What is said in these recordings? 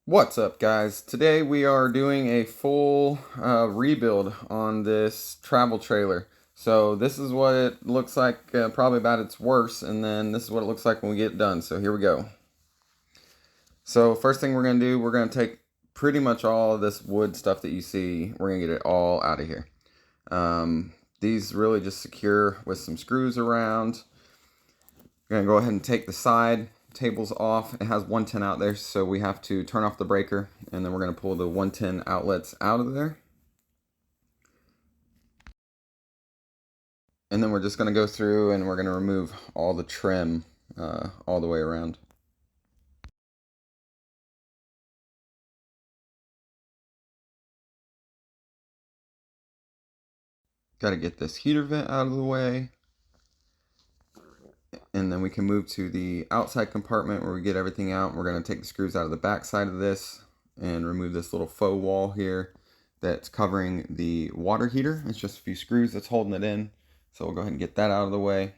What's up, guys? Today we are doing a full rebuild on this travel trailer. So this is what it looks like probably about its worst, and then this is what it looks like when we get done. So here we go. So first thing we're going to do, we're going to take pretty much all of this wood stuff that you see. We're going to get it all out of here. These really just secure with some screws around. We're going to go ahead and take the side tables off. It has 110 out there, so we have to turn off the breaker, and then we're going to pull the 110 outlets out of there. And then we're just going to go through and we're going to remove all the trim all the way around. Got to get this heater vent out of the way. And then we can move to the outside compartment where we get everything out. We're going to take the screws out of the back side of this and remove this little faux wall here that's covering the water heater. It's just a few screws that's holding it in. So we'll go ahead and get that out of the way.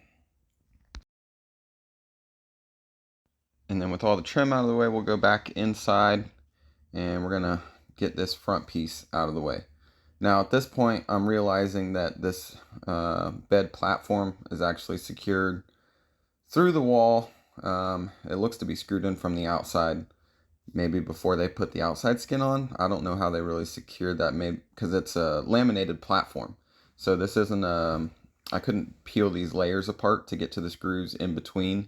And then with all the trim out of the way, we'll go back inside and we're gonna get this front piece out of the way. Now at this point, I'm realizing that this bed platform is actually secured through the wall. It looks to be screwed in from the outside, maybe before they put the outside skin on. I don't know how they really secured that, maybe because it's a laminated platform. So this isn't I couldn't peel these layers apart to get to the screws in between.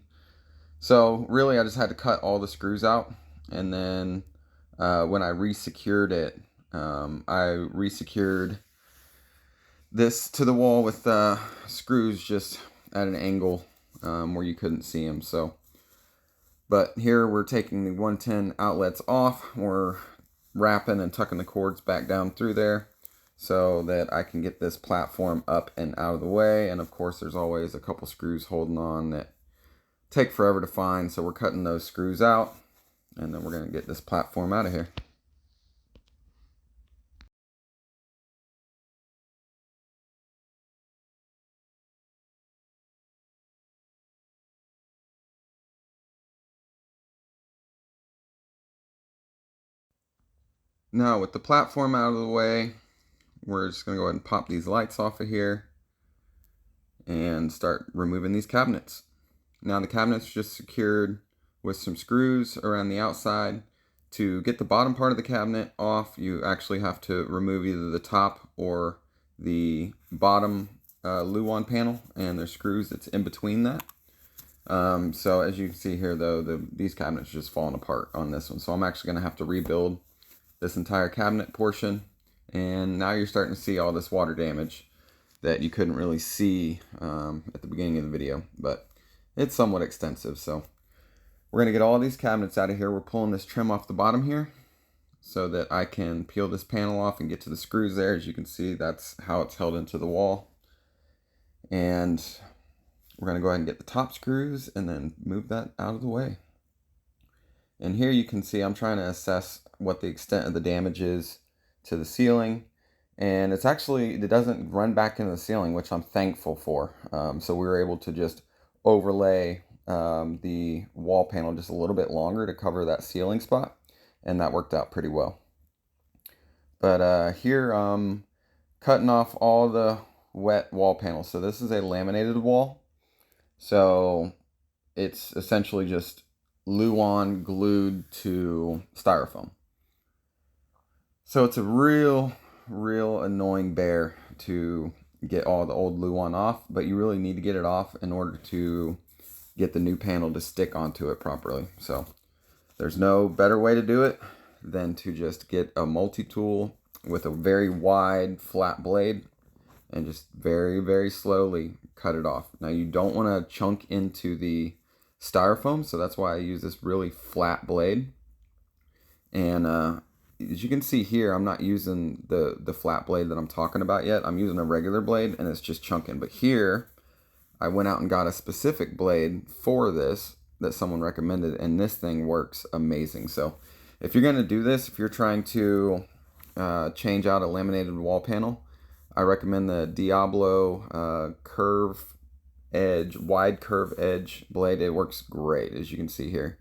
So really I just had to cut all the screws out, and then when I resecured it, I resecured this to the wall with screws just at an angle where you couldn't see them. So, but here we're taking the 110 outlets off. We're wrapping and tucking the cords back down through there so that I can get this platform up and out of the way. And of course there's always a couple screws holding on that take forever to find, so we're cutting those screws out, and then we're going to get this platform out of here. Now with the platform out of the way, we're just going to go ahead and pop these lights off of here and start removing these cabinets. Now the cabinets are just secured with some screws around the outside. To get the bottom part of the cabinet off, you actually have to remove either the top or the bottom Luan panel, and there's screws that's in between that. So as you can see here though, these cabinets are just falling apart on this one. So I'm actually going to have to rebuild this entire cabinet portion. And now you're starting to see all this water damage that you couldn't really see at the beginning of the video, but it's somewhat extensive. So we're going to get all these cabinets out of here. We're pulling this trim off the bottom here so that I can peel this panel off and get to the screws there. As you can see, that's how it's held into the wall. And we're going to go ahead and get the top screws and then move that out of the way. And here you can see I'm trying to assess what the extent of the damage is to the ceiling. And it's actually, it doesn't run back into the ceiling, which I'm thankful for. So we were able to just overlay the wall panel just a little bit longer to cover that ceiling spot. And that worked out pretty well. But here I'm cutting off all the wet wall panels. So this is a laminated wall. So it's essentially just Luan glued to styrofoam. So it's a real annoying bear to get all the old Luan off, but you really need to get it off in order to get the new panel to stick onto it properly. So there's no better way to do it than to just get a multi-tool with a very wide flat blade and just very slowly cut it off. Now you don't want to chunk into the styrofoam, so that's why I use this really flat blade. And as you can see here, I'm not using the flat blade that I'm talking about yet. I'm using a regular blade and it's just chunking. But here, I went out and got a specific blade for this that someone recommended, and this thing works amazing. So if you're going to do this, if you're trying to change out a laminated wall panel, I recommend the Diablo wide curve edge blade. It works great, as you can see here.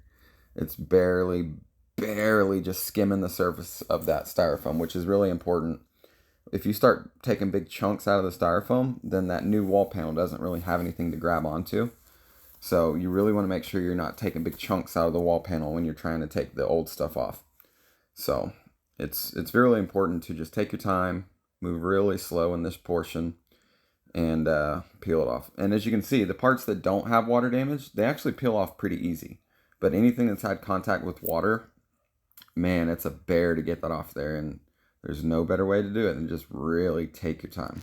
It's barely barely just skimming the surface of that styrofoam, which is really important. If you start taking big chunks out of the styrofoam, then that new wall panel doesn't really have anything to grab onto. So you really want to make sure you're not taking big chunks out of the wall panel when you're trying to take the old stuff off. So it's really important to just take your time, move really slow in this portion, and peel it off. And as you can see, the parts that don't have water damage, they actually peel off pretty easy. But anything that's had contact with water, man, it's a bear to get that off there. And there's no better way to do it than just really take your time.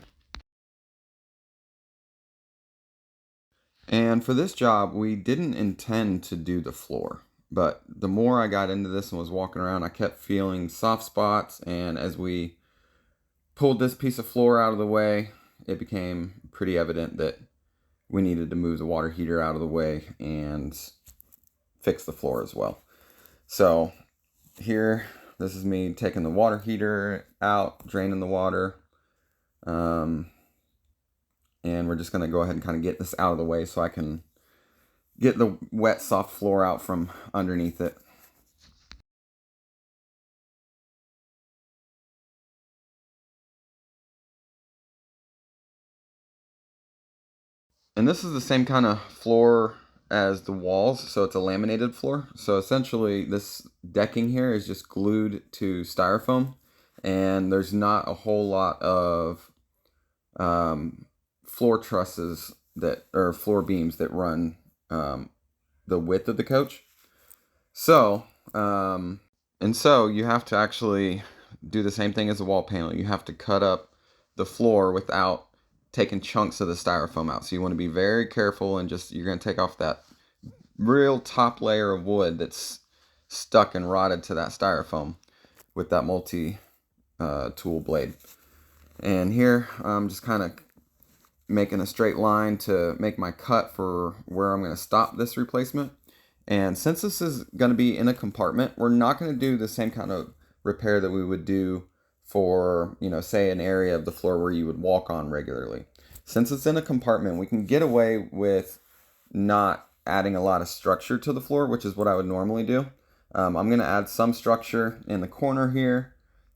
And for this job, we didn't intend to do the floor. But the more I got into this and was walking around, I kept feeling soft spots. And as we pulled this piece of floor out of the way, it became pretty evident that we needed to move the water heater out of the way and fix the floor as well. So here, this is me taking the water heater out, draining the water. And we're just going to go ahead and kind of get this out of the way so I can get the wet, soft floor out from underneath it. And this is the same kind of floor as the walls, so it's a laminated floor. So essentially this decking here is just glued to styrofoam, and there's not a whole lot of floor trusses that, or floor beams that run the width of the coach. So so you have to actually do the same thing as the wall panel. You have to cut up the floor without taking chunks of the styrofoam out. So you want to be very careful, and just, you're going to take off that real top layer of wood that's stuck and rotted to that styrofoam with that multi tool blade. And here I'm just kind of making a straight line to make my cut for where I'm going to stop this replacement. And since this is going to be in a compartment, we're not going to do the same kind of repair that we would do for, say an area of the floor where you would walk on regularly. Since it's in a compartment, we can get away with not adding a lot of structure to the floor, which is what I would normally do. I'm going to add some structure in the corner here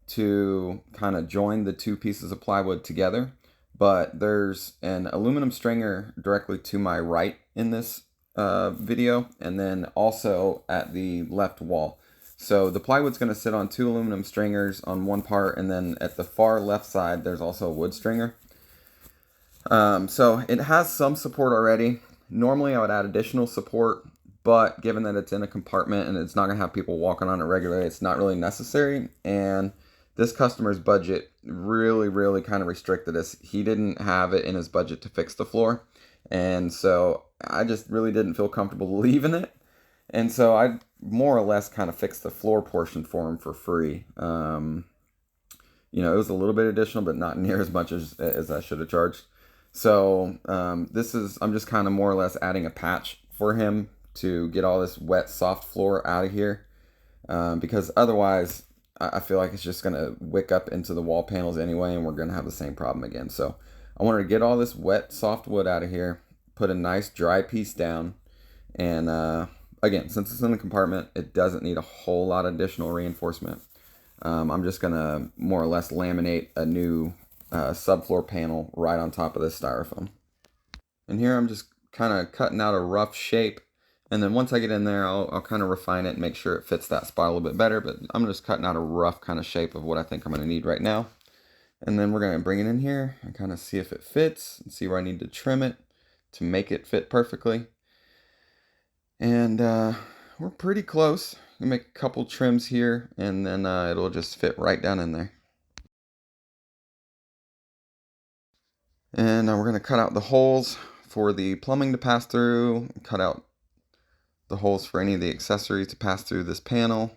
to kind of join the two pieces of plywood together. But there's an aluminum stringer directly to my right in this video, and then also at the left wall. So the plywood's going to sit on two aluminum stringers on one part, and then at the far left side there's also a wood stringer. So it has some support already. Normally I would add additional support, but given that it's in a compartment and it's not going to have people walking on it regularly, it's not really necessary. And this customer's budget really kind of restricted us. He didn't have it in his budget to fix the floor, and so I just really didn't feel comfortable leaving it. And so I more or less kind of fixed the floor portion for him for free. It was a little bit additional, but not near as much as I should have charged. So I'm just kind of more or less adding a patch for him to get all this wet, soft floor out of here. Because otherwise, I feel like it's just going to wick up into the wall panels anyway, and we're going to have the same problem again. So I wanted to get all this wet, soft wood out of here, put a nice dry piece down, and again, since it's in the compartment, it doesn't need a whole lot of additional reinforcement. I'm just going to more or less laminate a new subfloor panel right on top of this styrofoam. And here I'm just kind of cutting out a rough shape, and then once I get in there, I'll kind of refine it and make sure it fits that spot a little bit better. But I'm just cutting out a rough kind of shape of what I think I'm going to need right now. And then we're going to bring it in here and kind of see if it fits and see where I need to trim it to make it fit perfectly. And we're pretty close. We'll make a couple trims here, and then it'll just fit right down in there. And we're going to cut out the holes for the plumbing to pass through, cut out the holes for any of the accessories to pass through this panel,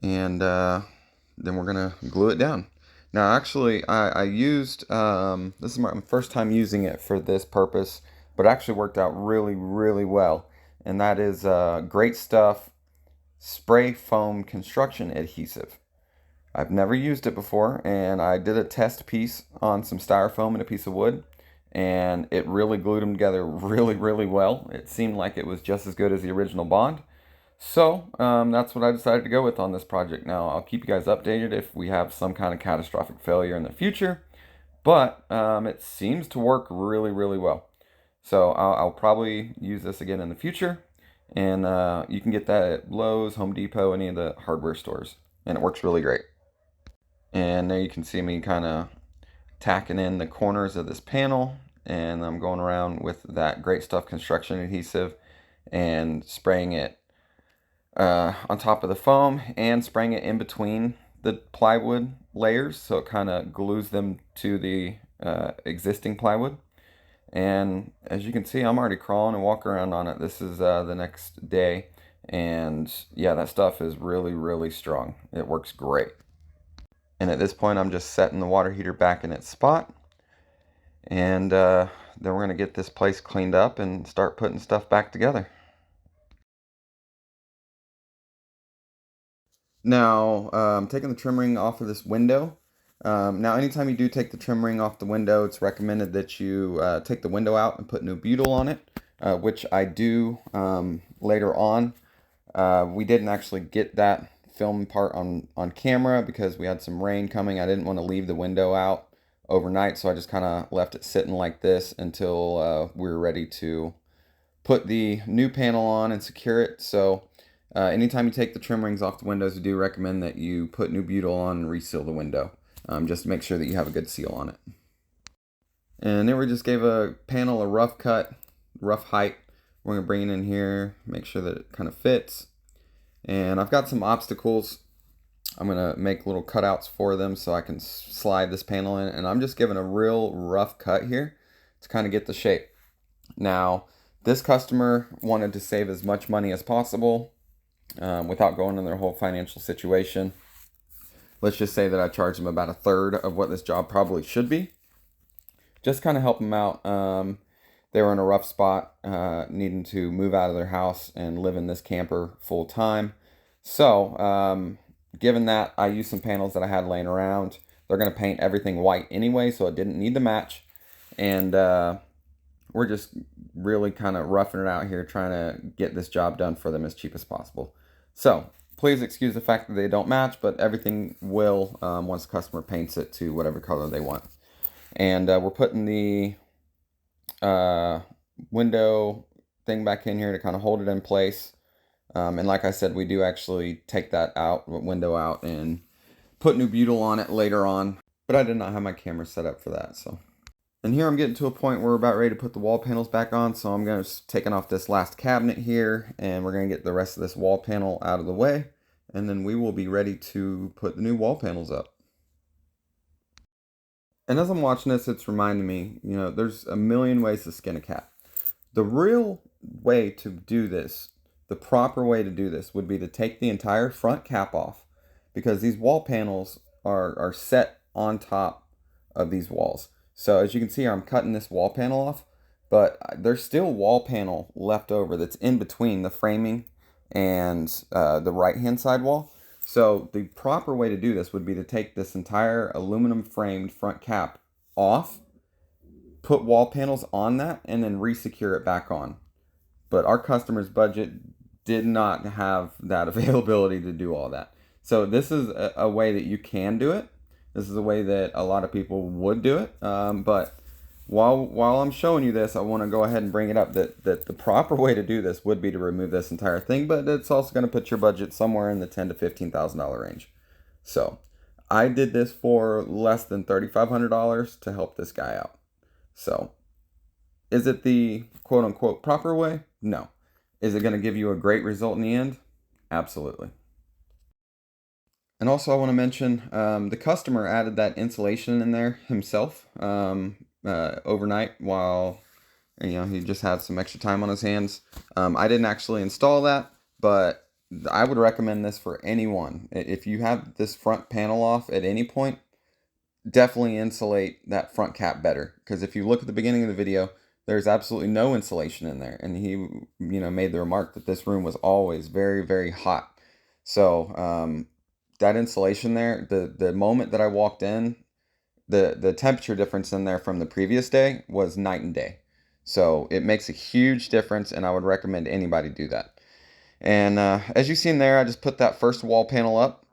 and then we're going to glue it down. Now actually I used, this is my first time using it for this purpose, but it actually worked out really well. And that is Great Stuff Spray Foam Construction Adhesive. I've never used it before, and I did a test piece on some styrofoam and a piece of wood, and it really glued them together really well. It seemed like it was just as good as the original Bond. So that's what I decided to go with on this project. Now I'll keep you guys updated if we have some kind of catastrophic failure in the future, but it seems to work really, really well. So I'll probably use this again in the future, and you can get that at Lowe's, Home Depot, any of the hardware stores, and it works really great. And there you can see me kind of tacking in the corners of this panel, and I'm going around with that Great Stuff construction adhesive and spraying it on top of the foam and spraying it in between the plywood layers, so it kind of glues them to the existing plywood. And as you can see, I'm already crawling and walking around on it. This is the next day, and yeah, that stuff is really, really strong. It works great. And at this point, I'm just setting the water heater back in its spot, and then we're gonna get this place cleaned up and start putting stuff back together. Now, taking the trim ring off of this window. Now, anytime you do take the trim ring off the window, it's recommended that you take the window out and put new butyl on it, which I do later on. We didn't actually get that film part on camera because we had some rain coming. I didn't want to leave the window out overnight, so I just kind of left it sitting like this until we were ready to put the new panel on and secure it. So anytime you take the trim rings off the windows, we do recommend that you put new butyl on and reseal the window, just to make sure that you have a good seal on it. And then we just gave a panel a rough cut, rough height. We're gonna bring it in here, make sure that it kind of fits. And I've got some obstacles. I'm gonna make little cutouts for them so I can slide this panel in, and I'm just giving a real rough cut here to kind of get the shape. Now, this customer wanted to save as much money as possible without going into their whole financial situation. Let's just say that I charged them about a third of what this job probably should be. Just kind of help them out. They were in a rough spot, needing to move out of their house and live in this camper full time. So, given that, I used some panels that I had laying around. They're going to paint everything white anyway, so it didn't need to match. And we're just really kind of roughing it out here, trying to get this job done for them as cheap as possible. So please excuse the fact that they don't match, but everything will once the customer paints it to whatever color they want. And we're putting the window thing back in here to kind of hold it in place. And like I said, we do actually take that window out and put new butyl on it later on, but I did not have my camera set up for that. So, and here I'm getting to a point where we're about ready to put the wall panels back on. So I'm going to taking off this last cabinet here, and we're going to get the rest of this wall panel out of the way, and then we will be ready to put the new wall panels up. And as I'm watching this, it's reminding me, there's a million ways to skin a cat. The real way to do this, the proper way to do this, would be to take the entire front cap off, because these wall panels are set on top of these walls. So as you can see, I'm cutting this wall panel off, but there's still wall panel left over that's in between the framing and the right-hand side wall. So the proper way to do this would be to take this entire aluminum framed front cap off, put wall panels on that, and then re-secure it back on. But our customer's budget did not have that availability to do all that. So this is a way that you can do it. This is a way that a lot of people would do it. But while I'm showing you this, I want to go ahead and bring it up that the proper way to do this would be to remove this entire thing, but it's also going to put your budget somewhere in the $10,000 to $15,000 range. So I did this for less than $3,500 to help this guy out. So is it the quote unquote proper way? No. Is it going to give you a great result in the end? Absolutely. And also I want to mention, the customer added that insulation in there himself overnight while he just had some extra time on his hands. I didn't actually install that, but I would recommend this for anyone. If you have this front panel off at any point, definitely insulate that front cap better, because if you look at the beginning of the video, there's absolutely no insulation in there, and he made the remark that this room was always very, very hot. So that insulation there, the moment that I walked in, the temperature difference in there from the previous day was night and day. So it makes a huge difference, and I would recommend anybody do that. And as you've seen there, I just put that first wall panel up.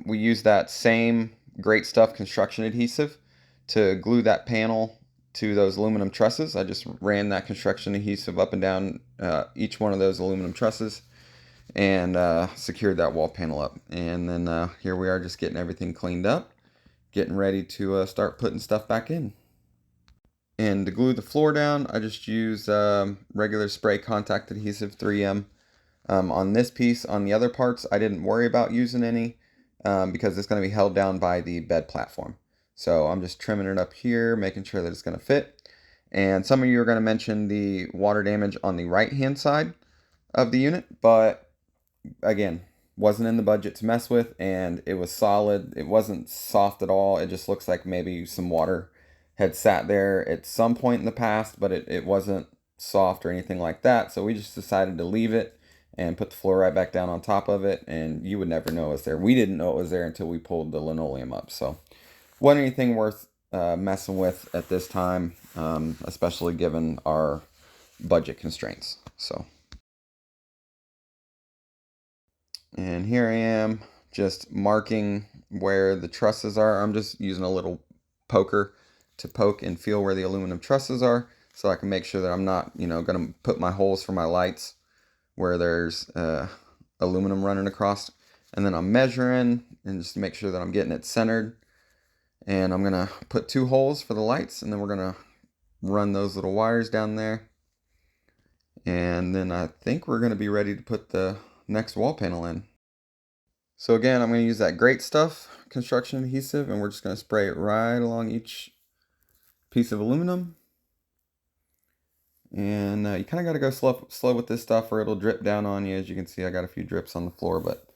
We used that same Great Stuff construction adhesive to glue that panel to those aluminum trusses. I just ran that construction adhesive up and down each one of those aluminum trusses and secured that wall panel up. And then here we are just getting everything cleaned up, getting ready to start putting stuff back in. And to glue the floor down, I just use regular spray contact adhesive 3M. On this piece, on the other parts, I didn't worry about using any because it's going to be held down by the bed platform. So I'm just trimming it up here, making sure that it's going to fit. And some of you are going to mention the water damage on the right-hand side of the unit, but again, wasn't in the budget to mess with, and it was solid. It wasn't soft at all. It just looks like maybe some water had sat there at some point in the past, but it wasn't soft or anything like that. So we just decided to leave it and put the floor right back down on top of it, and you would never know it was there. We didn't know it was there until we pulled the linoleum up. So wasn't anything worth messing with at this time, especially given our budget constraints. So. And here I am just marking where the trusses are. I'm just using a little poker to poke and feel where the aluminum trusses are so I can make sure that I'm not, going to put my holes for my lights where there's aluminum running across. And then I'm measuring and just make sure that I'm getting it centered. And I'm going to put 2 holes for the lights, and then we're going to run those little wires down there. And then I think we're going to be ready to put the next wall panel in. So again, I'm going to use that Great Stuff construction adhesive, and we're just going to spray it right along each piece of aluminum. And you kind of got to go slow with this stuff or it'll drip down on you. As you can see, I got a few drips on the floor, but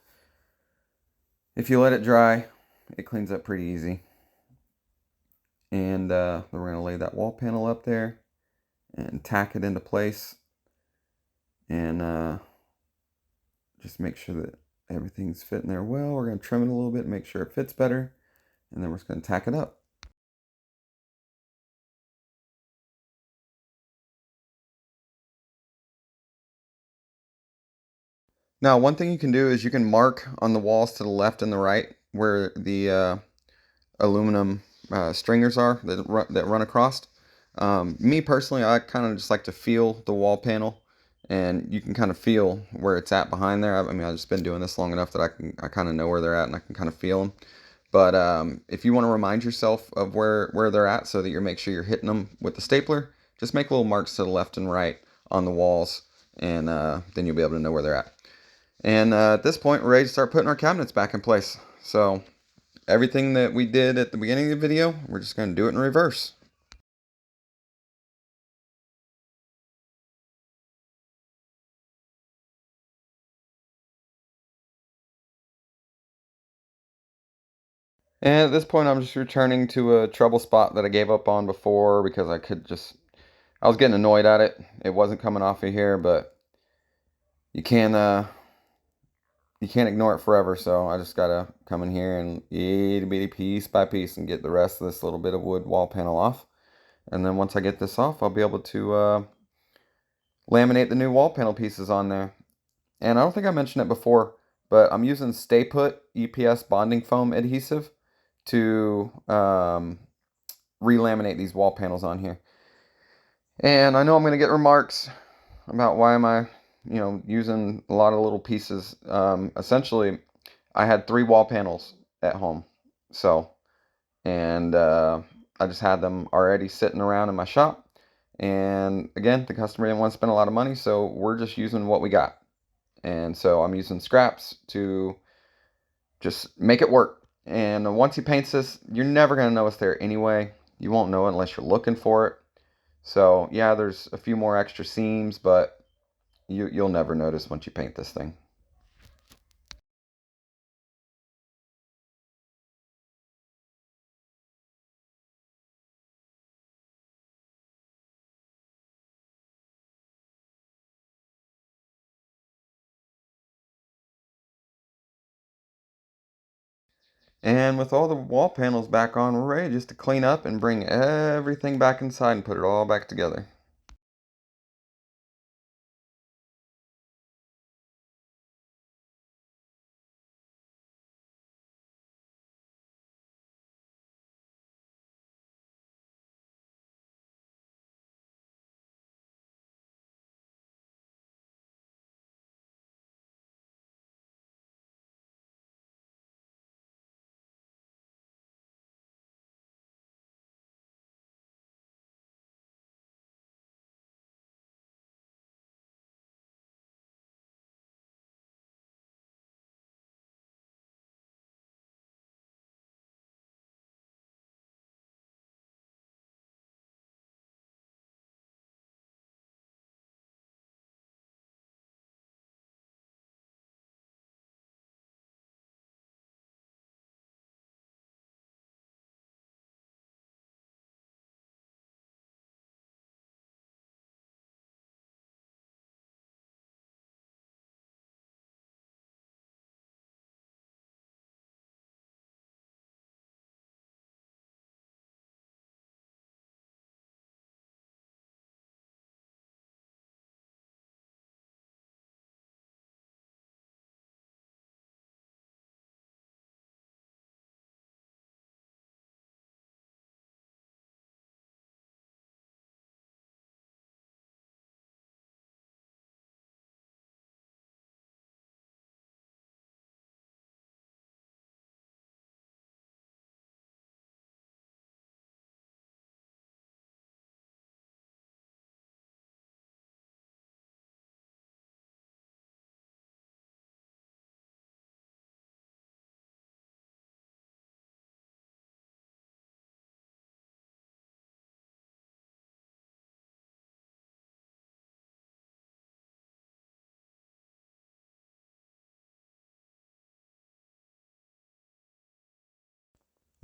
if you let it dry, it cleans up pretty easy. And then we're going to lay that wall panel up there and tack it into place. And just make sure that everything's fitting there well. We're going to trim it a little bit, make sure it fits better, and then we're just going to tack it up. Now, one thing you can do is you can mark on the walls to the left and the right where the aluminum stringers are that run across. Me personally, I kind of just like to feel the wall panel, and you can kind of feel where it's at behind there. I mean, I've just been doing this long enough that I kind of know where they're at, and I can kind of feel them. But if you want to remind yourself of where they're at so that you make sure you're hitting them with the stapler, just make little marks to the left and right on the walls, and then you'll be able to know where they're at. And at this point, we're ready to start putting our cabinets back in place. So everything that we did at the beginning of the video, we're just going to do it in reverse. And at this point, I'm just returning to a trouble spot that I gave up on before because I was getting annoyed at it. It wasn't coming off of here, but you can't ignore it forever. So I just gotta come in here and itty bitty piece by piece and get the rest of this little bit of wood wall panel off. And then once I get this off, I'll be able to laminate the new wall panel pieces on there. And I don't think I mentioned it before, but I'm using Stay Put EPS bonding foam adhesive to relaminate these wall panels on here. And I know I'm going to get remarks about why am I, using a lot of little pieces. Essentially, I had 3 wall panels at home. So, and I just had them already sitting around in my shop. And again, the customer didn't want to spend a lot of money, so we're just using what we got. And so I'm using scraps to just make it work. And once he paints this, you're never going to know it's there anyway. You won't know it unless you're looking for it. So yeah, there's a few more extra seams, but you'll never notice once you paint this thing. And with all the wall panels back on, we're ready just to clean up and bring everything back inside and put it all back together.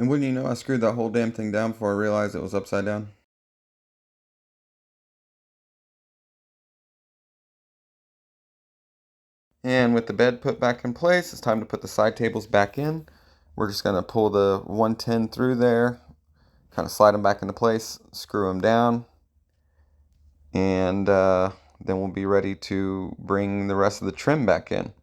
And wouldn't you know, I screwed that whole damn thing down before I realized it was upside down. And with the bed put back in place, it's time to put the side tables back in. We're just going to pull the 110 through there, kind of slide them back into place, screw them down, and then we'll be ready to bring the rest of the trim back in.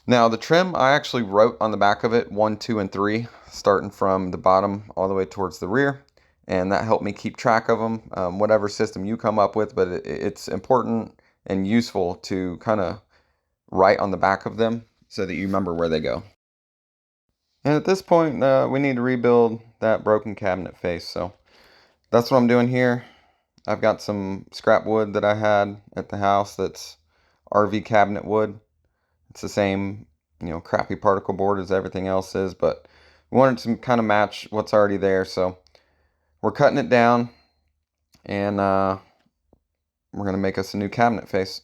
Now the trim, I actually wrote on the back of it 1, 2, and 3, starting from the bottom all the way towards the rear, and that helped me keep track of them, whatever system you come up with, but it's important and useful to kind of write on the back of them so that you remember where they go. And at this point, we need to rebuild that broken cabinet face, so that's what I'm doing here. I've got some scrap wood that I had at the house that's RV cabinet wood. It's the same, crappy particle board as everything else is, but we wanted to kind of match what's already there, so we're cutting it down, and we're going to make us a new cabinet face.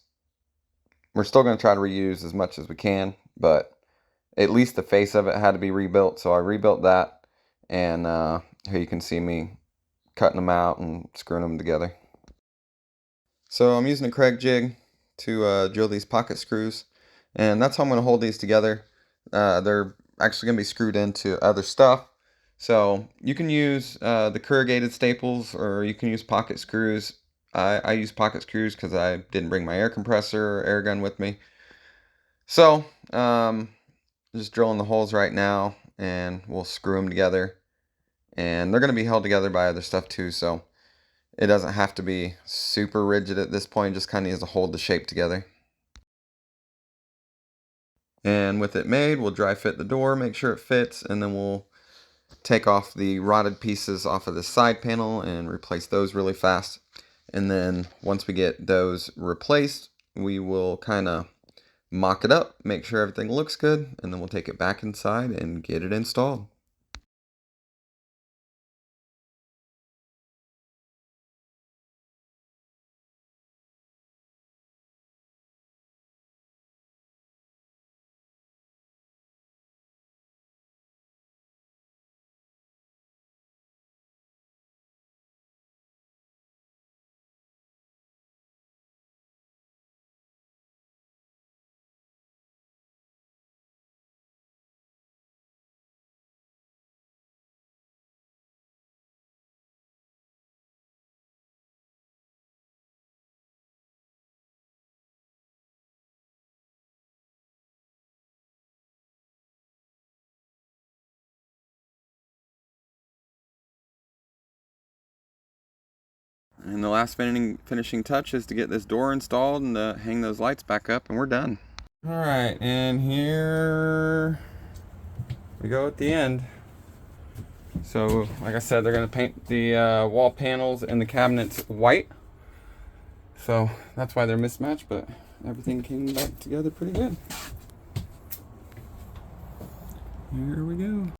We're still going to try to reuse as much as we can, but at least the face of it had to be rebuilt, so I rebuilt that, and here you can see me cutting them out and screwing them together. So I'm using a Craig jig to drill these pocket screws, and that's how I'm going to hold these together. They're actually going to be screwed into other stuff, so you can use the corrugated staples, or you can use pocket screws. I use pocket screws because I didn't bring my air compressor or air gun with me. So just drilling the holes right now, and we'll screw them together, and they're going to be held together by other stuff too, so it doesn't have to be super rigid at this point, just kind of needs to hold the shape together. And with it made, we'll dry fit the door, make sure it fits, and then we'll take off the rotted pieces off of the side panel and replace those really fast. And then once we get those replaced, we will kind of mock it up, make sure everything looks good, and then we'll take it back inside and get it installed. And the last finishing touch is to get this door installed and to hang those lights back up, and we're done. All right, and here we go at the end. So, like I said, they're going to paint the wall panels and the cabinets white. So that's why they're mismatched, but everything came back together pretty good. Here we go.